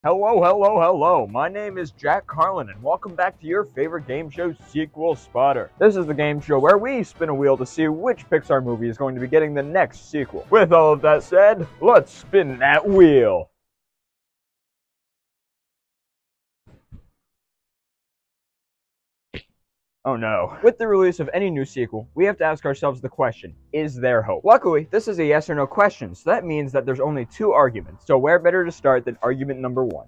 Hello, hello, hello. My name is Jack Carlin, and welcome back to your favorite game show, Sequel Spotter. This is the game show where we spin a wheel to see which Pixar movie is going to be getting the next sequel. With all of that said, let's spin that wheel. Oh no. With the release of any new sequel, we have to ask ourselves the question, is there hope? Luckily, this is a yes or no question, so that means that there's only two arguments. So where better to start than argument number one?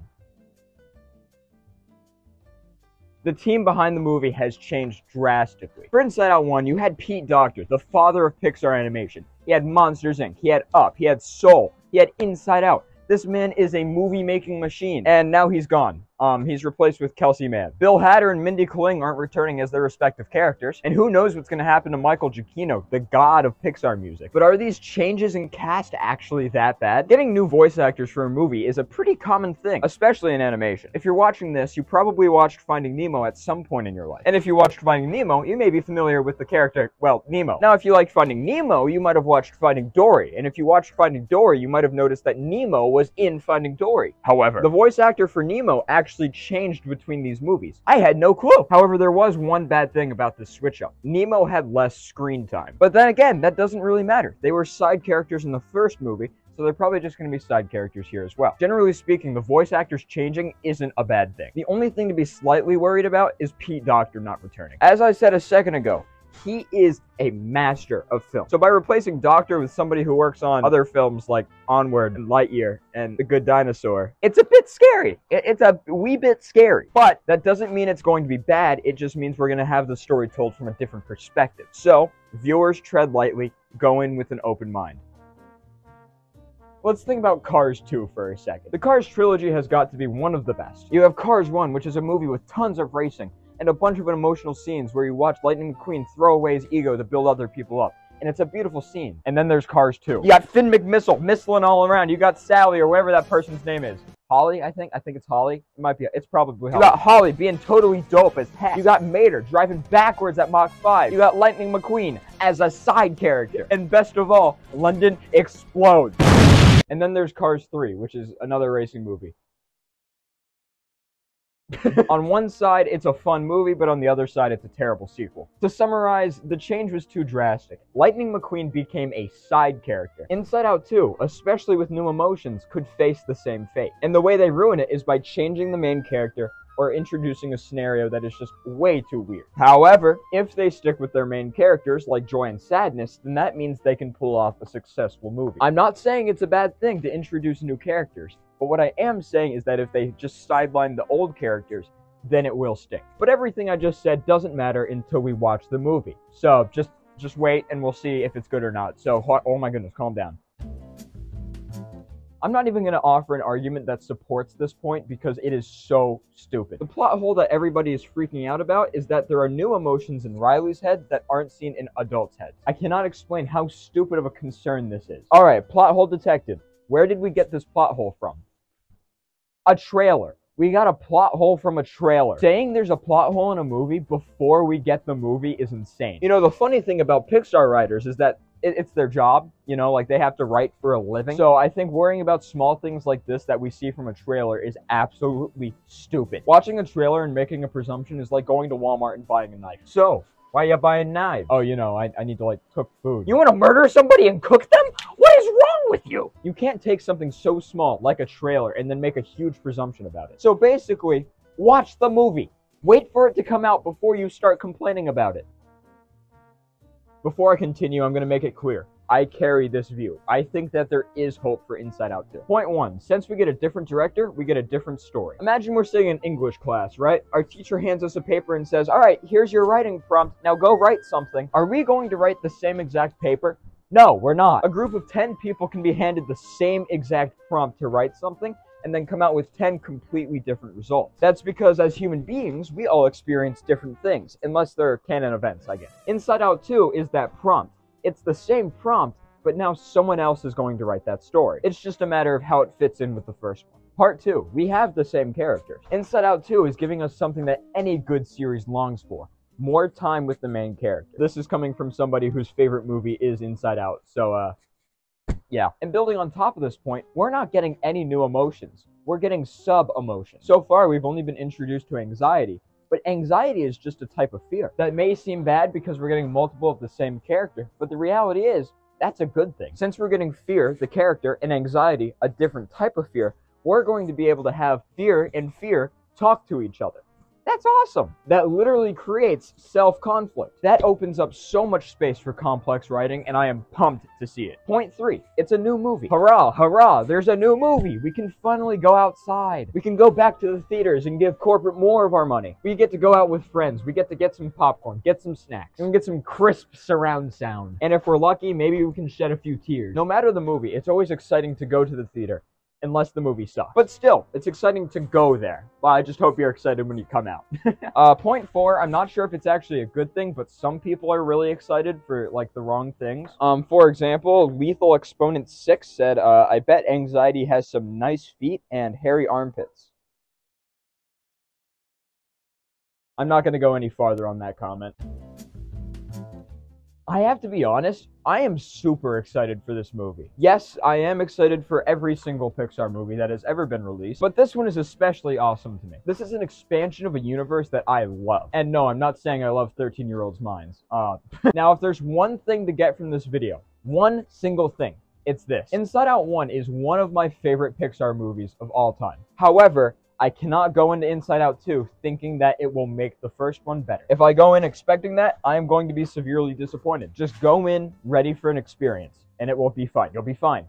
The team behind the movie has changed drastically. For Inside Out 1, you had Pete Docter, the father of Pixar animation. He had Monsters, Inc., he had Up, he had Soul, he had Inside Out. This man is a movie-making machine, and now he's gone. He's replaced with Kelsey Mann. Bill Hader and Mindy Kaling aren't returning as their respective characters, and who knows what's going to happen to Michael Giacchino, the god of Pixar music. But are these changes in cast actually that bad? Getting new voice actors for a movie is a pretty common thing, especially in animation. If you're watching this, you probably watched Finding Nemo at some point in your life. And if you watched Finding Nemo, you may be familiar with the character, well, Nemo. Now, if you liked Finding Nemo, you might have watched Finding Dory, and if you watched Finding Dory, you might have noticed that Nemo was in Finding Dory. However, the voice actor for Nemo actually changed between these movies. I had no clue. However, there was one bad thing about this switch up. Nemo had less screen time. But then again, that doesn't really matter. They were side characters in the first movie, so they're probably just going to be side characters here as well. Generally speaking, the voice actors changing isn't a bad thing. The only thing to be slightly worried about is Pete Docter not returning. As I said a second ago, he is a master of film. So by replacing Docter with somebody who works on other films like Onward and Lightyear and The Good Dinosaur, it's a bit scary. It's a wee bit scary. But that doesn't mean it's going to be bad. It just means we're going to have the story told from a different perspective. So viewers, tread lightly, go in with an open mind. Let's think about Cars 2 for a second. The Cars trilogy has got to be one of the best. You have Cars 1, which is a movie with tons of racing, and a bunch of emotional scenes where you watch Lightning McQueen throw away his ego to build other people up. And it's a beautiful scene. And then there's Cars 2. You got Finn McMissile missling all around. You got Sally, or whatever that person's name is. Holly, I think it's Holly. It might be, it's probably Holly. You got Holly being totally dope as heck. You got Mater driving backwards at Mach 5. You got Lightning McQueen as a side character. And best of all, London explodes. And then there's Cars 3, which is another racing movie. On one side, it's a fun movie, but on the other side, it's a terrible sequel. To summarize, the change was too drastic. Lightning McQueen became a side character. Inside Out 2, especially with new emotions, could face the same fate. And the way they ruin it is by changing the main character or introducing a scenario that is just way too weird. However, if they stick with their main characters, like joy and sadness, then that means they can pull off a successful movie. I'm not saying it's a bad thing to introduce new characters, but what I am saying is that if they just sideline the old characters, then it will stick. But everything I just said doesn't matter until we watch the movie. So just wait and we'll see if it's good or not. So, oh my goodness, calm down. I'm not even going to offer an argument that supports this point because it is so stupid. The plot hole that everybody is freaking out about is that there are new emotions in Riley's head that aren't seen in adults' heads. I cannot explain how stupid of a concern this is. Alright, plot hole detected. Where did we get this plot hole from? A trailer. We got a plot hole from a trailer. Saying there's a plot hole in a movie before we get the movie is insane. You know, the funny thing about Pixar writers is that it's their job, you know, like they have to write for a living. So I think worrying about small things like this that we see from a trailer is absolutely stupid. Watching a trailer and making a presumption is like going to Walmart and buying a knife. So, why are you buying knives? Oh, you know, I need to, like, cook food. You want to murder somebody and cook them? What is wrong with you? You can't take something so small, like a trailer, and then make a huge presumption about it. So basically, watch the movie. Wait for it to come out before you start complaining about it. Before I continue, I'm going to make it clear. I carry this view. I think that there is hope for Inside Out 2. Point 1. Since we get a different director, we get a different story. Imagine we're sitting in English class, right? Our teacher hands us a paper and says, alright, here's your writing prompt. Now go write something. Are we going to write the same exact paper? No, we're not. A group of 10 people can be handed the same exact prompt to write something, and then come out with 10 completely different results. That's because as human beings, we all experience different things, unless they're canon events, I guess. Inside Out 2 is that prompt. It's the same prompt, but now someone else is going to write that story. It's just a matter of how it fits in with the first one. Part 2, we have the same characters. Inside Out 2 is giving us something that any good series longs for. More time with the main character. This is coming from somebody whose favorite movie is Inside Out, so, yeah. And building on top of this point, we're not getting any new emotions. we're getting sub-emotions. So far, we've only been introduced to anxiety, but anxiety is just a type of fear. That may seem bad because we're getting multiple of the same character, but the reality is, that's a good thing. Since we're getting fear, the character, and anxiety, a different type of fear, we're going to be able to have fear and fear talk to each other. That's awesome. That literally creates self-conflict. That opens up so much space for complex writing, and I am pumped to see it. Point 3, it's a new movie. Hurrah, hurrah, there's a new movie. We can finally go outside. We can go back to the theaters and give corporate more of our money. We get to go out with friends. We get to get some popcorn, get some snacks, and get some crisp surround sound. And if we're lucky, maybe we can shed a few tears. No matter the movie, it's always exciting to go to the theater. Unless the movie sucks. But still, it's exciting to go there. Well, I just hope you're excited when you come out. Point 4, I'm not sure if it's actually a good thing, but some people are really excited for, like, the wrong things. For example, Lethal Exponent 6 said, I bet anxiety has some nice feet and hairy armpits. I'm not going to go any farther on that comment. I have to be honest, I am super excited for this movie. Yes, I am excited for every single Pixar movie that has ever been released, but this one is especially awesome to me. This is an expansion of a universe that I love. And no, I'm not saying I love 13-year-olds' minds. Now, if there's one thing to get from this video, one single thing, it's this. Inside Out 1 is one of my favorite Pixar movies of all time. However, I cannot go into Inside Out 2 thinking that it will make the first one better. If I go in expecting that, I am going to be severely disappointed. Just go in ready for an experience, and it will be fine. You'll be fine.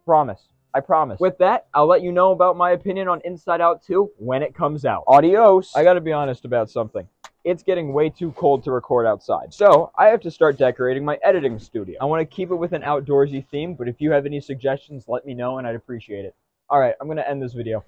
Promise. I promise. With that, I'll let you know about my opinion on Inside Out 2 when it comes out. Adios! I gotta be honest about something. It's getting way too cold to record outside, so I have to start decorating my editing studio. I want to keep it with an outdoorsy theme, but if you have any suggestions, let me know, and I'd appreciate it. Alright, I'm gonna end this video.